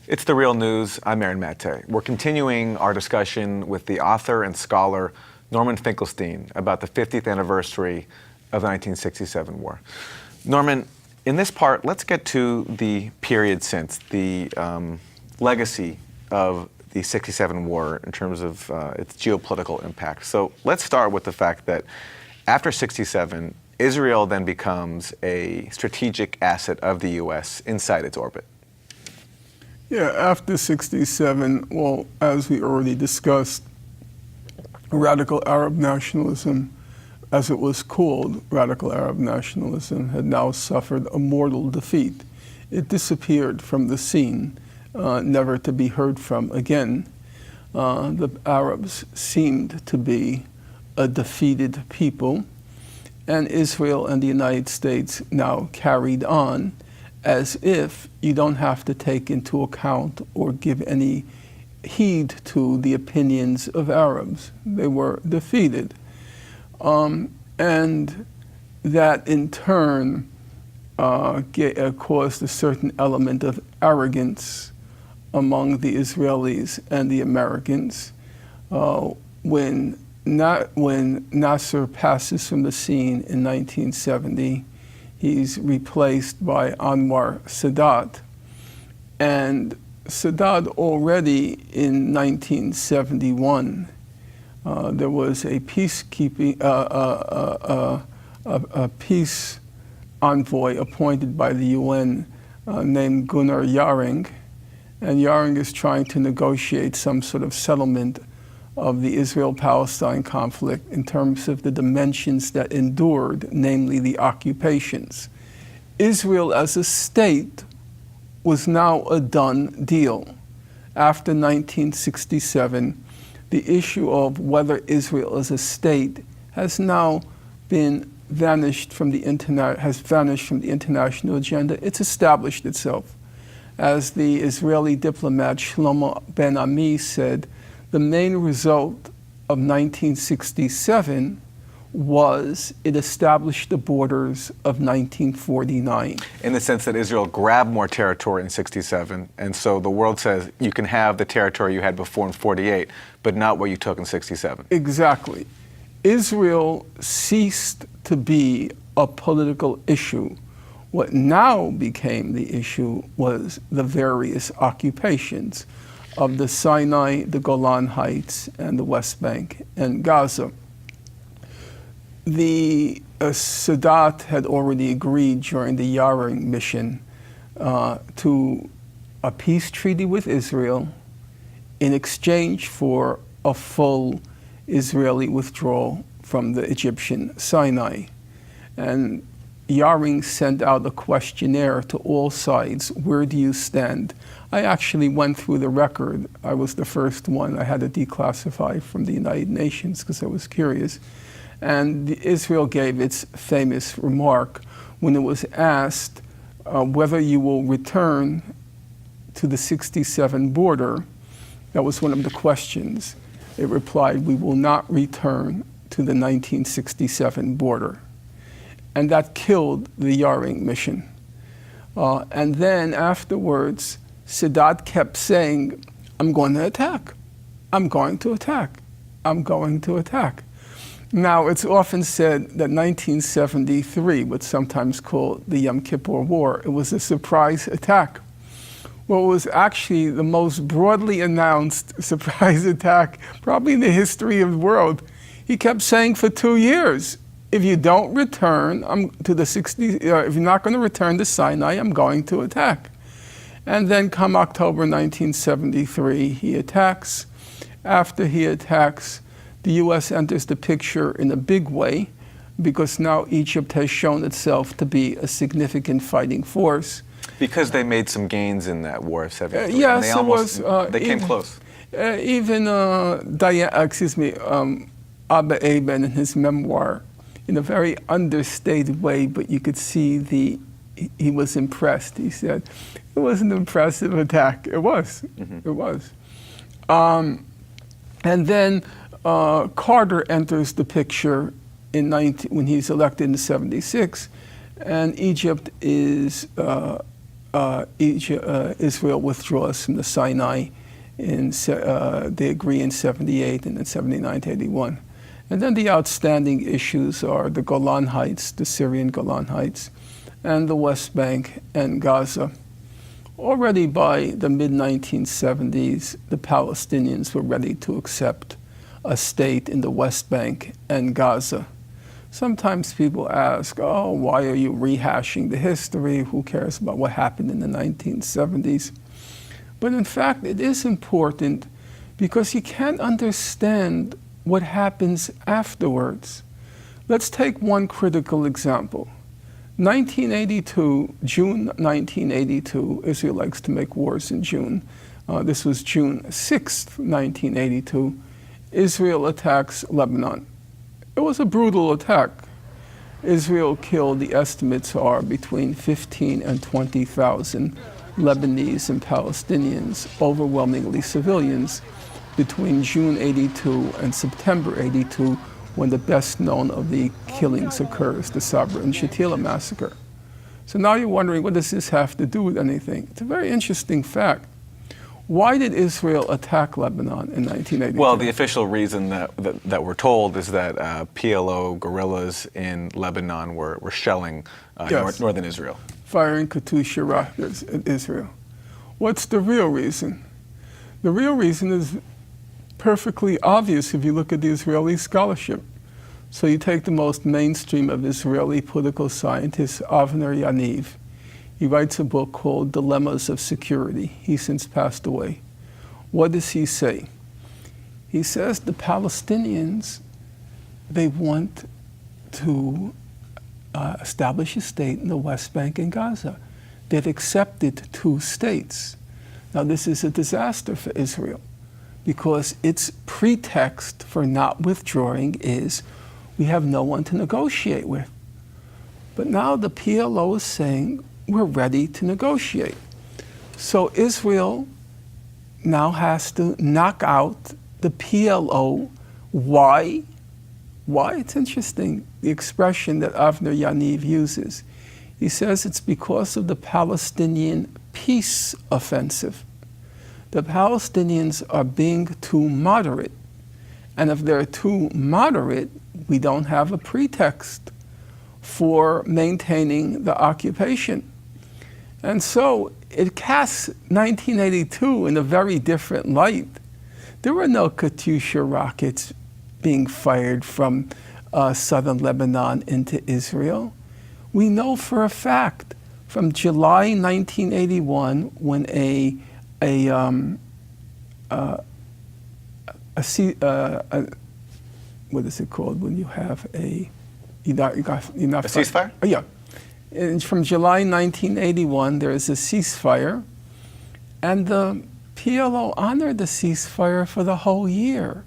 It's The Real News. I'm Aaron Maté. We're continuing our discussion with the author and scholar Norman Finkelstein about the 50th anniversary of the 1967 war. Norman, in this part, let's get to the period since, the legacy of the 67 war in terms of its geopolitical impact. So let's start with the fact that after 67, Israel then becomes a strategic asset of the U.S. inside its orbit. Yeah, after 67, well, as we already discussed, radical Arab nationalism, as it was called, radical Arab nationalism, had now suffered a mortal defeat. It disappeared from the scene, never to be heard from again. The Arabs seemed to be a defeated people, and Israel and the United States now carried on as if you don't have to take into account or give any heed to the opinions of Arabs. They were defeated. And that in turn caused a certain element of arrogance among the Israelis and the Americans. When Nasser passes from the scene in 1970, he's replaced by Anwar Sadat. And Sadat already in 1971, there was a peacekeeping, a peace envoy appointed by the UN named Gunnar Jarring. And Jarring is trying to negotiate some sort of settlement of the Israel-Palestine conflict in terms of the dimensions that endured, namely the occupations. Israel as a state was now a done deal. After 1967, the issue of whether Israel as a state has now been vanished from the international agenda. It's established itself. As the Israeli diplomat Shlomo Ben Ami said, the main result of 1967 was it established the borders of 1949. In the sense that Israel grabbed more territory in 67, and so the world says you can have the territory you had before in 48, but not what you took in 67. Exactly. Israel ceased to be a political issue. What now became the issue was the various occupations of the Sinai, the Golan Heights, and the West Bank and Gaza. The Sadat had already agreed during the Jaar mission to a peace treaty with Israel in exchange for a full Israeli withdrawal from the Egyptian Sinai. And Jarring sent out a questionnaire to all sides. Where do you stand? I actually went through the record. I was the first one. I had to declassify from the United Nations because I was curious. And Israel gave its famous remark when it was asked whether you will return to the 67 border. That was one of the questions. It replied, we will not return to the 1967 border. And that killed the Jarring mission. And then afterwards, Sadat kept saying, I'm going to attack. I'm going to attack. I'm going to attack. Now, it's often said that 1973, what's sometimes called the Yom Kippur War, it was a surprise attack. Well, it was actually the most broadly announced surprise attack probably in the history of the world. He kept saying for 2 years, if you don't return to the if you're not going to return to Sinai, I'm going to attack. And then come October 1973, he attacks. After he attacks, the U.S. enters the picture in a big way because now Egypt has shown itself to be a significant fighting force. Because they made some gains in that war of 73. Yes, they almost, they came close. Even Abba Eban in his memoir, in a very understated way, but you could see he was impressed. He said, it was an impressive attack. It was. Mm-hmm. It was. And then Carter enters the picture when he's elected in '76, and Egypt is Israel withdraws from the Sinai, they agree in 78 and then 79 to 81. And then the outstanding issues are the Golan Heights, the Syrian Golan Heights, and the West Bank and Gaza. Already by the mid-1970s, the Palestinians were ready to accept a state in the West Bank and Gaza. Sometimes people ask, oh, why are you rehashing the history? Who cares about what happened in the 1970s? But in fact, it is important because you can't understand what happens afterwards. Let's take one critical example. 1982, June 1982, Israel likes to make wars in June. This was June 6th, 1982. Israel attacks Lebanon. It was a brutal attack. Israel killed, the estimates are between 15 and 20,000 Lebanese and Palestinians, overwhelmingly civilians, between June 82 and September 82, when the best known of the killings occurs, the Sabra and Shatila massacre. So now you're wondering, what does this have to do with anything? It's a very interesting fact. Why did Israel attack Lebanon in 1982? Well, the official reason that we're told is that PLO guerrillas in Lebanon were shelling Yes. northern Israel. Firing Katyusha rockets at Israel. What's the real reason? The real reason is perfectly obvious if you look at the Israeli scholarship. So you take the most mainstream of Israeli political scientists, Avner Yaniv. He writes a book called Dilemmas of Security. He's since passed away. What does he say? He says the Palestinians, they want to establish a state in the West Bank and Gaza. They've accepted two states. Now this is a disaster for Israel because its pretext for not withdrawing is we have no one to negotiate with. But now the PLO is saying we're ready to negotiate. So Israel now has to knock out the PLO. Why? Why? It's interesting, the expression that Avner Yaniv uses. He says it's because of the Palestinian peace offensive. The Palestinians are being too moderate. And if they're too moderate, we don't have a pretext for maintaining the occupation. And so it casts 1982 in a very different light. There were no Katyusha rockets being fired from southern Lebanon into Israel. We know for a fact from July 1981 when what is it called when you have a ceasefire? Yeah. And from July 1981, there is a ceasefire, and the PLO honored the ceasefire for the whole year.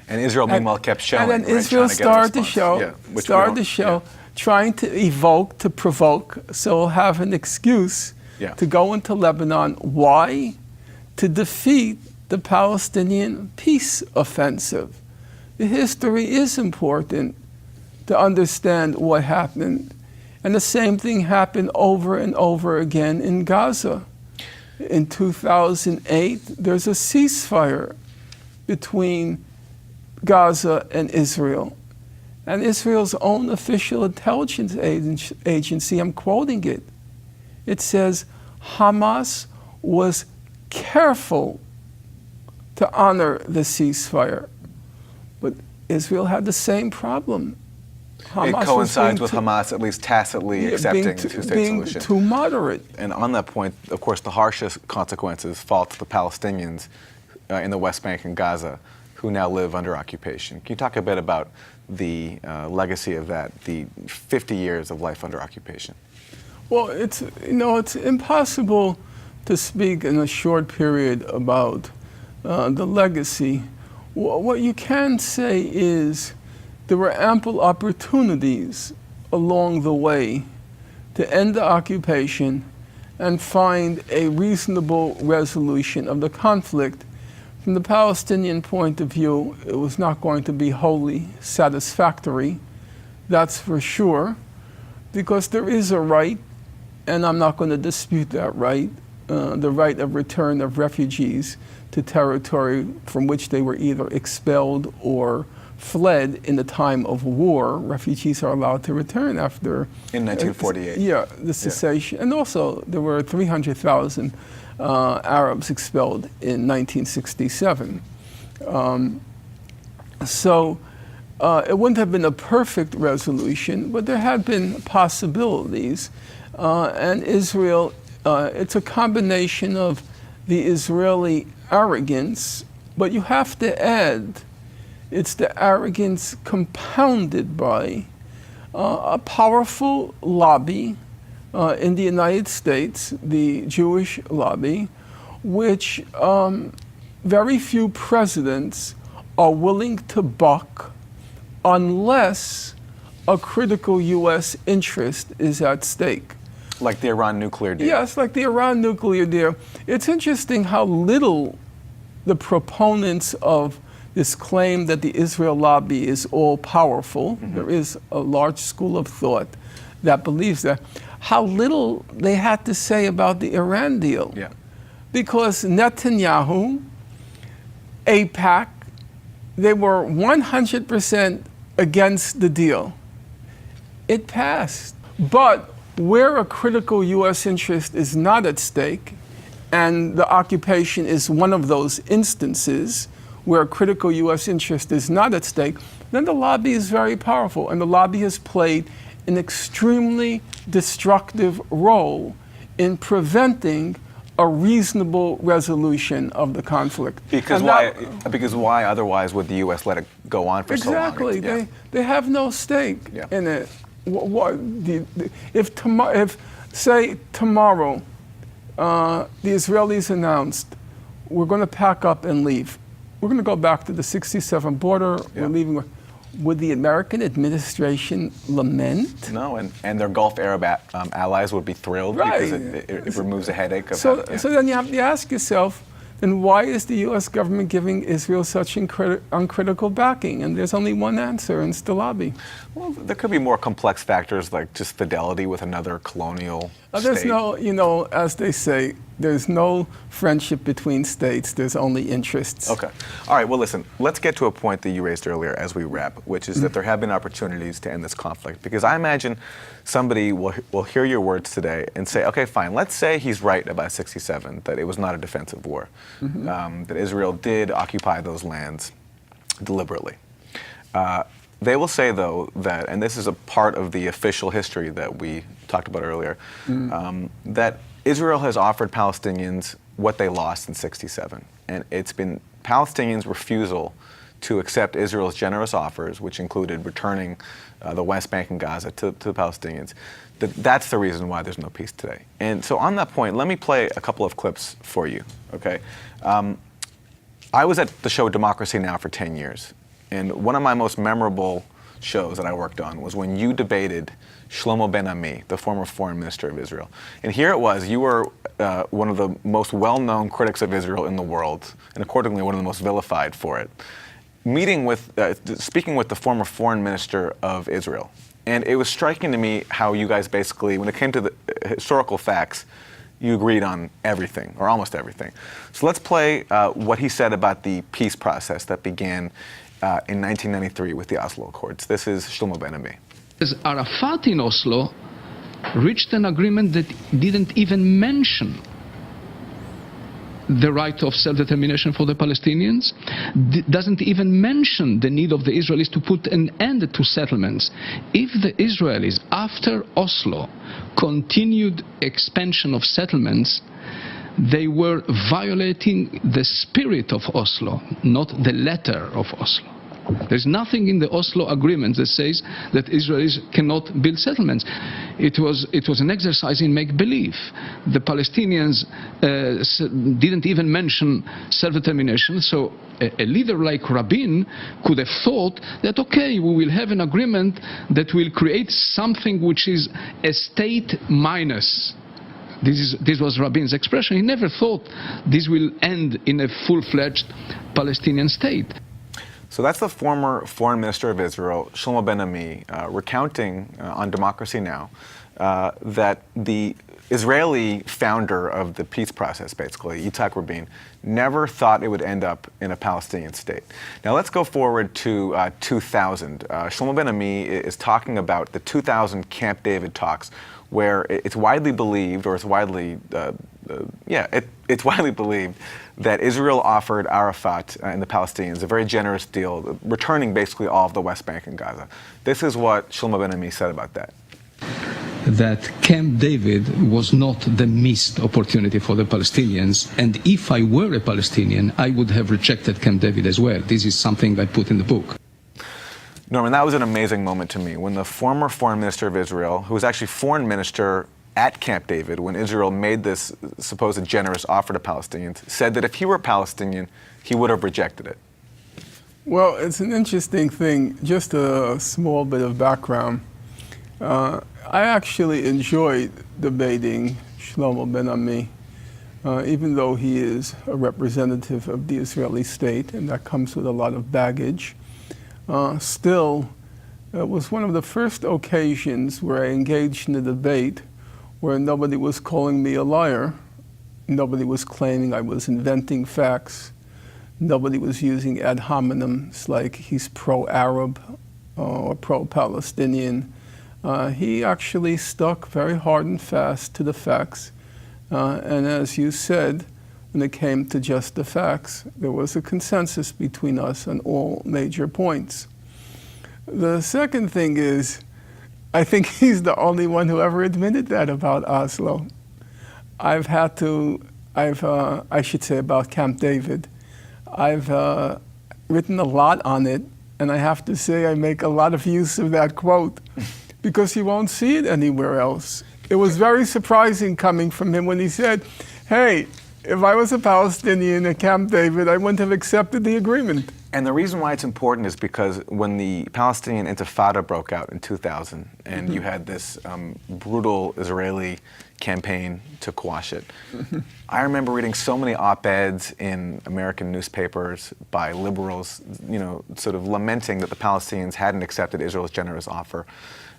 And Israel, meanwhile, kept shelling. And then right, Israel started to show, trying to evoke, to provoke, so we'll have an excuse to go into Lebanon. Why? To defeat the Palestinian peace offensive. The history is important to understand what happened. And the same thing happened over and over again in Gaza. In 2008, there's a ceasefire between Gaza and Israel. And Israel's own official intelligence agency, I'm quoting it, it says Hamas was careful to honor the ceasefire. But Israel had the same problem. Hamas it coincides with Hamas at least tacitly accepting a two-state solution. Being too moderate. And on that point, of course, the harshest consequences fall to the Palestinians in the West Bank and Gaza, who now live under occupation. Can you talk a bit about the legacy of that, the 50 years of life under occupation? Well, it's impossible to speak in a short period about the legacy. What you can say is there were ample opportunities along the way to end the occupation and find a reasonable resolution of the conflict. From the Palestinian point of view, it was not going to be wholly satisfactory, that's for sure, because there is a right and I'm not going to dispute that right, the right of return of refugees to territory from which they were either expelled or fled in the time of war. Refugees are allowed to return after... In 1948. The cessation. Yeah. And also, there were 300,000 Arabs expelled in 1967. It wouldn't have been a perfect resolution, but there had been possibilities. And Israel, it's a combination of the Israeli arrogance, but you have to add, it's the arrogance compounded by a powerful lobby in the United States, the Jewish lobby, which very few presidents are willing to buck unless a critical U.S. interest is at stake. Like the Iran nuclear deal. Yes, like the Iran nuclear deal. It's interesting how little the proponents of this claim that the Israel lobby is all-powerful, there is a large school of thought that believes that, how little they had to say about the Iran deal. Yeah. Because Netanyahu, AIPAC, they were 100% against the deal. It passed. But where a critical U.S. interest is not at stake, and the occupation is one of those instances where a critical U.S. interest is not at stake, then the lobby is very powerful. And the lobby has played an extremely destructive role in preventing a reasonable resolution of the conflict. Because why otherwise would the U.S. let it go on for so long? Exactly. They have no stake in it. If say tomorrow the Israelis announced, we're going to pack up and leave. We're going to go back to the 67 border. We're leaving. Would the American administration lament? No, and their Gulf Arab allies would be thrilled because it removes a headache. So then you have to ask yourself, then why is the U.S. government giving Israel such uncritical backing? And there's only one answer, and it's the lobby. Well, there could be more complex factors like just fidelity with another colonial There's state. no, as they say, there's no friendship between states, there's only interests. Okay. All right, well, listen, let's get to a point that you raised earlier as we wrap, which is that there have been opportunities to end this conflict. Because I imagine somebody will hear your words today and say, okay, fine, let's say he's right about 67, that it was not a defensive war, that Israel did occupy those lands deliberately. They will say, though, that, and this is a part of the official history that we talked about earlier, that Israel has offered Palestinians what they lost in 67. And it's been Palestinians' refusal to accept Israel's generous offers, which included returning the West Bank and Gaza to the Palestinians. That's the reason why there's no peace today. And so on that point, let me play a couple of clips for you, okay? I was at the show Democracy Now! For 10 years. And one of my most memorable shows that I worked on was when you debated Shlomo Ben-Ami, the former foreign minister of Israel. And here it was, you were one of the most well-known critics of Israel in the world, and accordingly one of the most vilified for it, speaking with the former foreign minister of Israel. And it was striking to me how you guys basically, when it came to the historical facts, you agreed on everything, or almost everything. So let's play what he said about the peace process that began in 1993 with the Oslo Accords. This is Shlomo Ben-Ami. Arafat in Oslo reached an agreement that didn't even mention the right of self-determination for the Palestinians, doesn't even mention the need of the Israelis to put an end to settlements. If the Israelis, after Oslo, continued expansion of settlements, they were violating the spirit of Oslo, not the letter of Oslo. There's nothing in the Oslo agreement that says that Israelis cannot build settlements. It was an exercise in make-believe. The Palestinians didn't even mention self-determination, so a leader like Rabin could have thought that, okay, we will have an agreement that will create something which is a state minus. This was Rabin's expression. He never thought this will end in a full-fledged Palestinian state. So that's the former foreign minister of Israel, Shlomo Ben-Ami, recounting on Democracy Now! That the Israeli founder of the peace process, basically, Yitzhak Rabin, never thought it would end up in a Palestinian state. Now let's go forward to 2000. Shlomo Ben-Ami is talking about the 2000 Camp David talks, where it's widely believed, or it's widely, it's widely believed that Israel offered Arafat and the Palestinians a very generous deal, returning basically all of the West Bank and Gaza. This is what Shlomo Ben-Ami said about that. That Camp David was not the missed opportunity for the Palestinians, and if I were a Palestinian, I would have rejected Camp David as well. This is something I put in the book. Norman, that was an amazing moment to me when the former foreign minister of Israel, who was actually foreign minister at Camp David when Israel made this supposed generous offer to Palestinians, said that if he were Palestinian, he would have rejected it. Well, it's an interesting thing. Just a small bit of background. I actually enjoyed debating Shlomo Ben-Ami, even though he is a representative of the Israeli state, and that comes with a lot of baggage. Still, it was one of the first occasions where I engaged in a debate where nobody was calling me a liar, nobody was claiming I was inventing facts, nobody was using ad hominems like he's pro-Arab or pro-Palestinian. He actually stuck very hard and fast to the facts. And as you said, when it came to just the facts, there was a consensus between us on all major points. The second thing is, I think he's the only one who ever admitted that about Oslo. I should say about Camp David. I've written a lot on it, and I have to say I make a lot of use of that quote because you won't see it anywhere else. It was very surprising coming from him when he said, hey, if I was a Palestinian at Camp David, I wouldn't have accepted the agreement. And the reason why it's important is because when the Palestinian Intifada broke out in 2000, and you had this brutal Israeli campaign to quash it, I remember reading so many op-eds in American newspapers by liberals, sort of lamenting that the Palestinians hadn't accepted Israel's generous offer.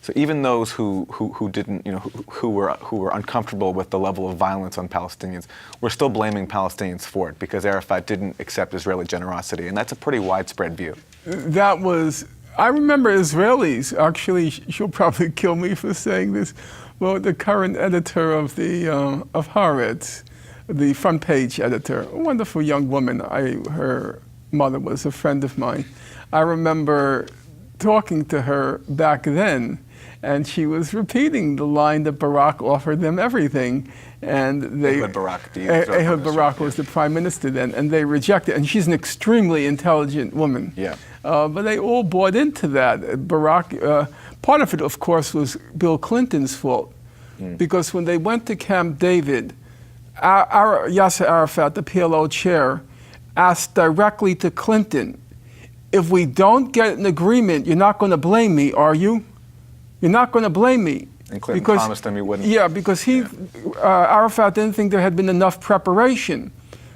So even those who didn't, who were uncomfortable with the level of violence on Palestinians, were still blaming Palestinians for it because Arafat didn't accept Israeli generosity, and that's a pretty widespread view. I remember Israelis, actually, she'll probably kill me for saying this, well, the current editor of Haaretz, the front page editor, a wonderful young woman. Her mother was a friend of mine. I remember talking to her back then, and she was repeating the line that Barak offered them everything, and Ehud Barak, Ehud Barak was the prime minister then, and they rejected. And she's an extremely intelligent woman. Yeah. But they all bought into that. Barak, part of it, of course, was Bill Clinton's fault, because when they went to Camp David, Yasser Arafat, the PLO chair, asked directly to Clinton, if we don't get an agreement, you're not going to blame me, are you? You're not going to blame me. And Clinton promised him he wouldn't. Yeah, because Arafat didn't think there had been enough preparation.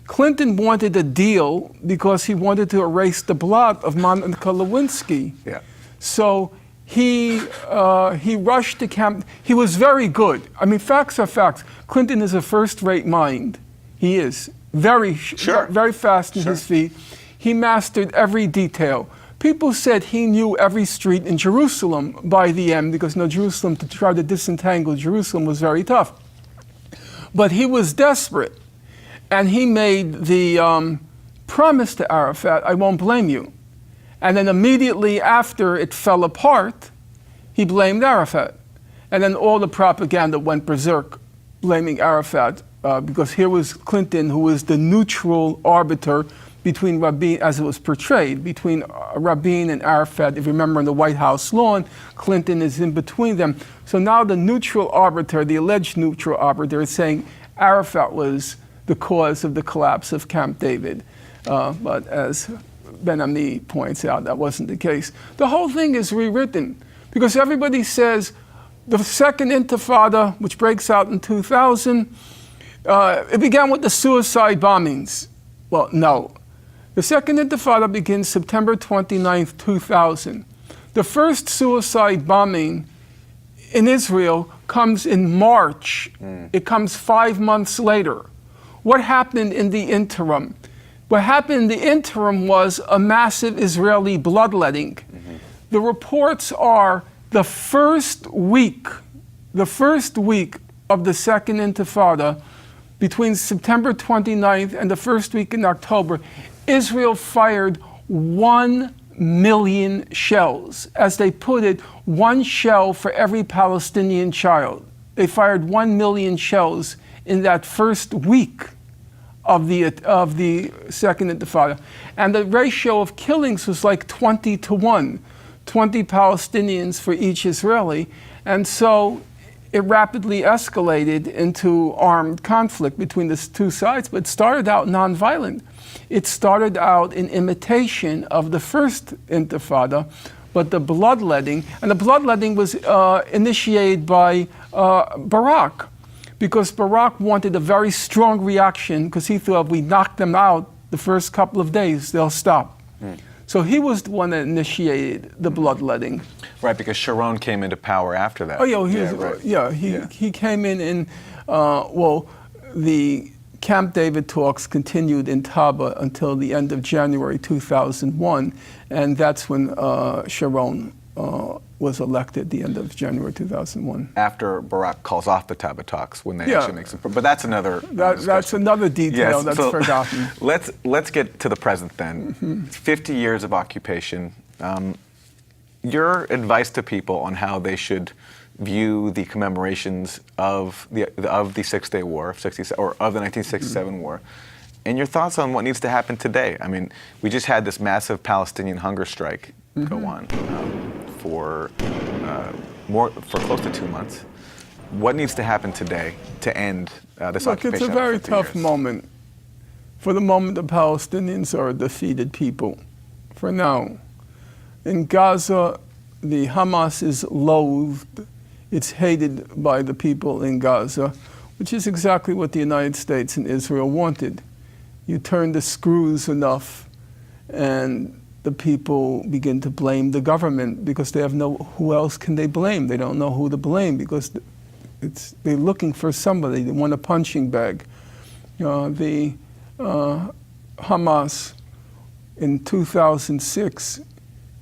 Clinton wanted a deal because he wanted to erase the blot of Monica Lewinsky. Yeah. So he rushed to Camp. He was very good. I mean, facts are facts. Clinton is a first-rate mind. He is very fast in his feet. He mastered every detail. People said he knew every street in Jerusalem by the end because Jerusalem, to try to disentangle Jerusalem was very tough. But he was desperate. And he made the promise to Arafat, I won't blame you. And then immediately after it fell apart, he blamed Arafat. And then all the propaganda went berserk, blaming Arafat, because here was Clinton, who was the neutral arbiter between Rabin, as it was portrayed, between Rabin and Arafat. If you remember on the White House lawn, Clinton is in between them. So now the neutral arbiter, the alleged neutral arbiter, is saying Arafat was the cause of the collapse of Camp David. But as Ben-Ami points out, that wasn't the case. The whole thing is rewritten because everybody says the second Intifada, which breaks out in 2000, it began with the suicide bombings. Well, no. The second Intifada begins September 29th, 2000. The first suicide bombing in Israel comes in March. It comes 5 months later. What happened in the interim? What happened in the interim was a massive Israeli bloodletting. The reports are the first week of the Second Intifada, between September 29th and the first week in October, Israel fired 1 million shells. As they put it, 1 shell for every Palestinian child. They fired 1 million shells in that first week of the Second Intifada. And the ratio of killings was like 20 to 1, 20 Palestinians for each Israeli. And so it rapidly escalated into armed conflict between the two sides, but it started out nonviolent. It started out in imitation of the first Intifada, but the bloodletting, and the bloodletting was initiated by Barak, because Barak wanted a very strong reaction, because he thought if we knock them out the first couple of days, they'll stop. So he was the one that initiated the bloodletting. Right, because Sharon came into power after that. Oh, he came in, the Camp David talks continued in Taba until the end of January 2001, and that's when Sharon was elected at the end of January 2001. After Barak calls off the Taba talks, when they actually make some, but that's another that's another detail that's forgotten. Let's get to the present then. 50 years of occupation. Your advice to people on how they should view the commemorations of the Six-Day War, of the 1967 war, and your thoughts on what needs to happen today. I mean, we just had this massive Palestinian hunger strike go on for close to 2 months. What needs to happen today to end this occupation? It's a very tough moment. For the moment, the Palestinians are a defeated people. For now, in Gaza, the Hamas is loathed. It's hated by the people in Gaza, which is exactly what the United States and Israel wanted. You turn the screws enough, and the people begin to blame the government, because they have who else can they blame? They don't know who to blame, because they're looking for somebody. They want a punching bag. The Hamas in 2006,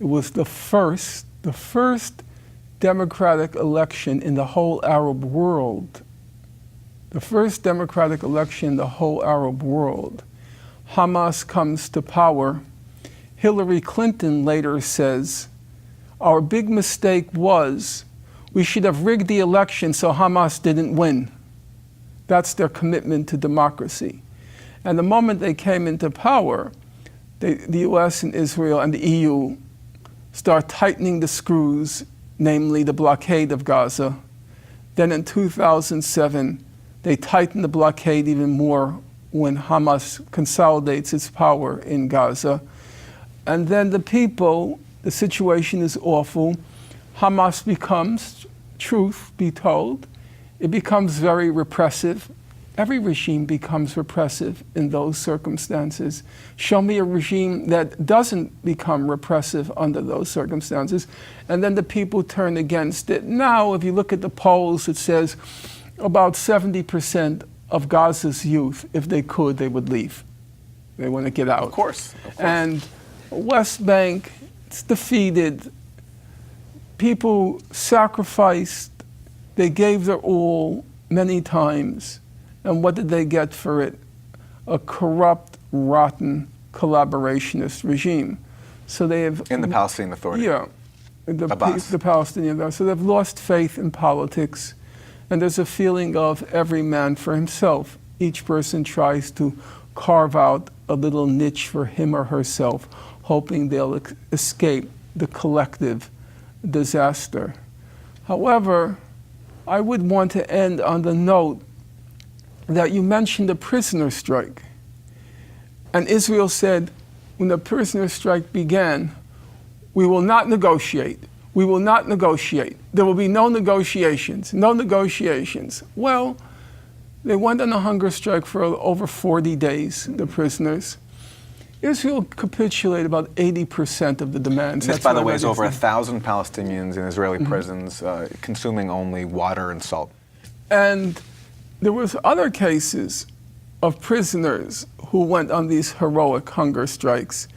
it was the first democratic election in the whole Arab world. The first democratic election in the whole Arab world. Hamas comes to power. Hillary Clinton later says, our big mistake was we should have rigged the election so Hamas didn't win. That's their commitment to democracy. And the moment they came into power, the US and Israel and the EU start tightening the screws, namely the blockade of Gaza. Then in 2007, they tighten the blockade even more when Hamas consolidates its power in Gaza. And then the people, the situation is awful. Hamas becomes, truth be told, it becomes very repressive. Every regime becomes repressive in those circumstances. Show me a regime that doesn't become repressive under those circumstances, and then the people turn against it. Now, if you look at the polls, it says about 70% of Gaza's youth, if they could, they would leave. They want to get out. Of course. And West Bank, it's defeated. People sacrificed. They gave their all many times. And what did they get for it? A corrupt, rotten, collaborationist regime. So they have... In the Palestinian Authority. Yeah. The Palestinian Authority. So they've lost faith in politics. And there's a feeling of every man for himself. Each person tries to carve out a little niche for him or herself, hoping they'll escape the collective disaster. However, I would want to end on the note that you mentioned the prisoner strike. And Israel said, when the prisoner strike began, we will not negotiate. We will not negotiate. There will be no negotiations, no negotiations. Well, they went on a hunger strike for over 40 days, the prisoners. Israel capitulated about 80% of the demands. This, That's by the what I way, read is over yesterday. 1,000 Palestinians in Israeli prisons, consuming only water and salt. And there was other cases of prisoners who went on these heroic hunger strikes.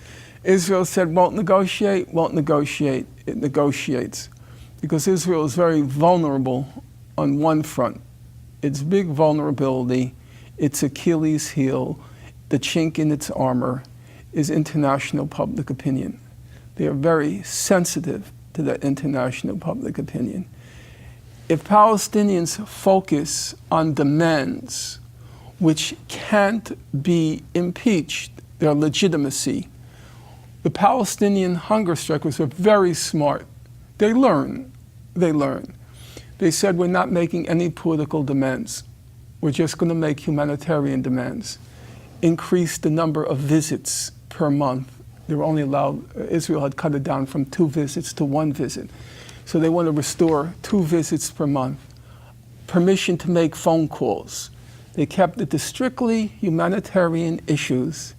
Israel said, won't negotiate, won't negotiate. It negotiates. Because Israel is very vulnerable on one front. Its big vulnerability, its Achilles heel, the chink in its armor, is international public opinion. They are very sensitive to that international public opinion. If Palestinians focus on demands which can't be impeached, their legitimacy, the Palestinian hunger strikers are very smart. They learn. They said, we're not making any political demands. We're just going to make humanitarian demands. Increase the number of visits per month. They were only allowed, Israel had cut it down from 2 visits to 1 visit. So they want to restore 2 visits per month. Permission to make phone calls. They kept it to strictly humanitarian issues.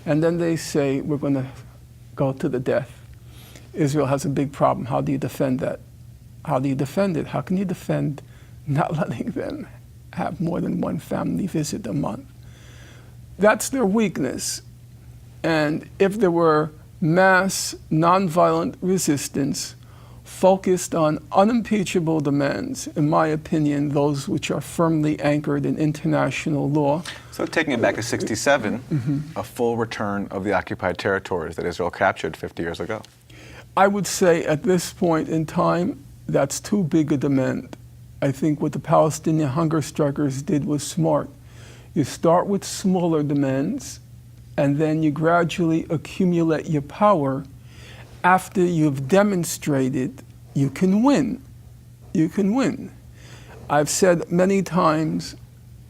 And then they say, we're going to go to the death. Israel has a big problem. How do you defend that? How do you defend it? How can you defend not letting them have more than 1 family visit a month? That's their weakness. And if there were mass nonviolent resistance focused on unimpeachable demands, in my opinion, those which are firmly anchored in international law. So taking it back to 67, a full return of the occupied territories that Israel captured 50 years ago. I would say at this point in time, that's too big a demand. I think what the Palestinian hunger strikers did was smart. You start with smaller demands, and then you gradually accumulate your power. After you've demonstrated you can win. You can win. I've said many times,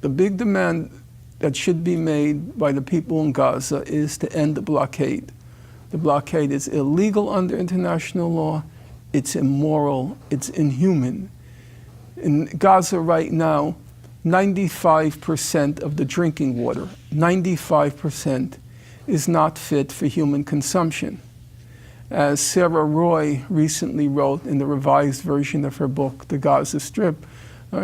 the big demand that should be made by the people in Gaza is to end the blockade. The blockade is illegal under international law. It's immoral. It's inhuman. In Gaza right now, 95% of the drinking water, 95%, is not fit for human consumption. As Sarah Roy recently wrote in the revised version of her book, The Gaza Strip,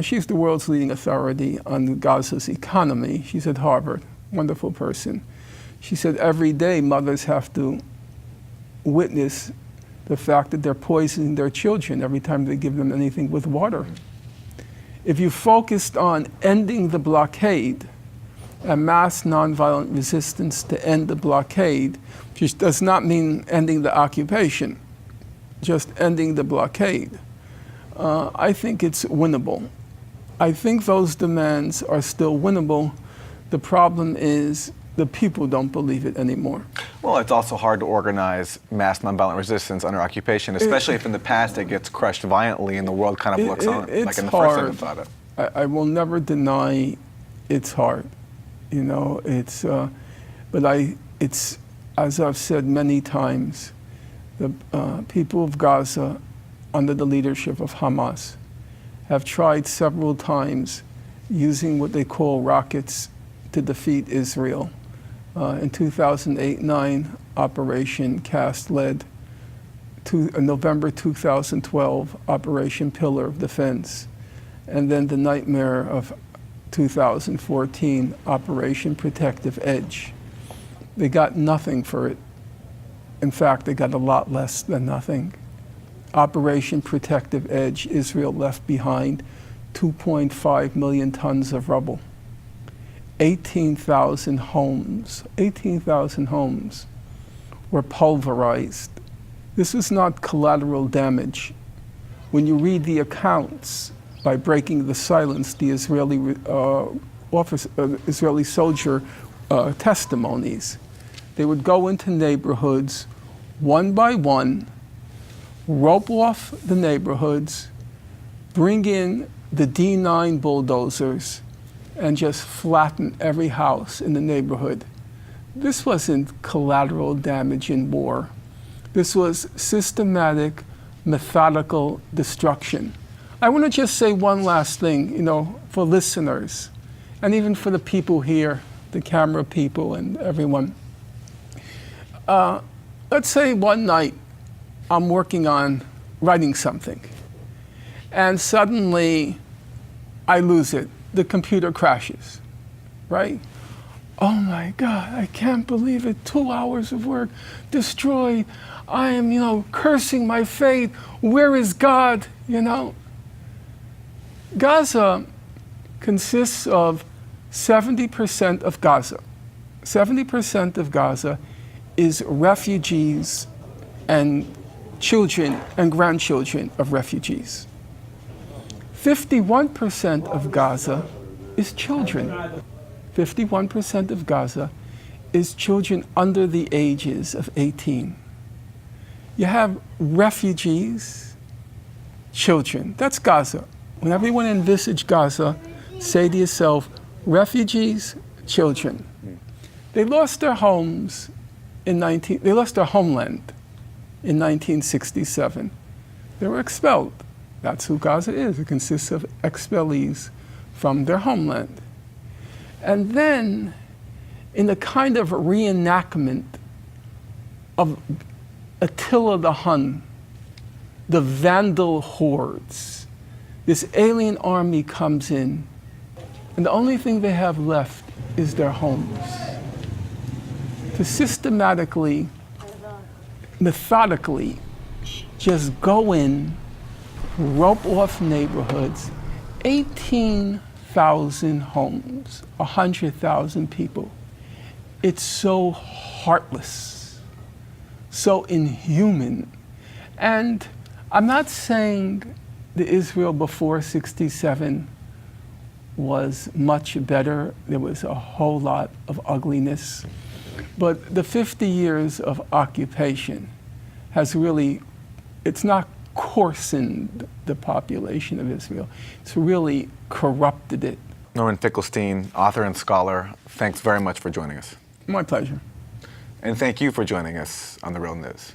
she's the world's leading authority on Gaza's economy. She's at Harvard, wonderful person. She said every day mothers have to witness the fact that they're poisoning their children every time they give them anything with water. If you focused on ending the blockade and mass nonviolent resistance to end the blockade, which does not mean ending the occupation, just ending the blockade, I think it's winnable. I think those demands are still winnable. The problem is the people don't believe it anymore. Well, it's also hard to organize mass nonviolent resistance under occupation, especially if in the past it gets crushed violently and the world kind of looks on, like in the first Intifada. I will never deny it's hard. You know, it's as I've said many times, the people of Gaza, under the leadership of Hamas, have tried several times using what they call rockets to defeat Israel. In 2008-9, Operation Cast Lead. November 2012, Operation Pillar of Defense. And then the nightmare of 2014, Operation Protective Edge. They got nothing for it. In fact, they got a lot less than nothing. Operation Protective Edge, Israel left behind 2.5 million tons of rubble. 18,000 homes were pulverized. This is not collateral damage. When you read the accounts, by breaking the silence, the Israeli soldier testimonies, they would go into neighborhoods one by one, rope off the neighborhoods, bring in the D9 bulldozers, and just flatten every house in the neighborhood. This wasn't collateral damage in war. This was systematic, methodical destruction. I want to just say one last thing, you know, for listeners, and even for the people here, the camera people and everyone. let's say one night I'm working on writing something, and suddenly I lose it. The computer crashes, right? Oh my God, I can't believe it. 2 hours of work destroyed. I am, cursing my fate. Where is God, Gaza consists of 70% of Gaza. 70% of Gaza is refugees and children and grandchildren of refugees. 51% of Gaza is children. 51% of Gaza is children under the ages of 18. You have refugees, children. That's Gaza. Whenever you want to envisage Gaza, say to yourself, refugees, children. They lost their homes they lost their homeland in 1967. They were expelled. That's who Gaza is. It consists of expellees from their homeland. And then, in a kind of reenactment of Attila the Hun, the Vandal hordes, this alien army comes in, and the only thing they have left is their homes. To systematically, methodically, just go in, rope off neighborhoods, 18,000 homes, 100,000 people. It's so heartless, so inhuman. And I'm not saying the Israel before 67 was much better. There was a whole lot of ugliness. But the 50 years of occupation has really, it's not coarsened the population of Israel. It's really corrupted it. Norman Finkelstein, author and scholar, thanks very much for joining us. My pleasure. And thank you for joining us on The Real News.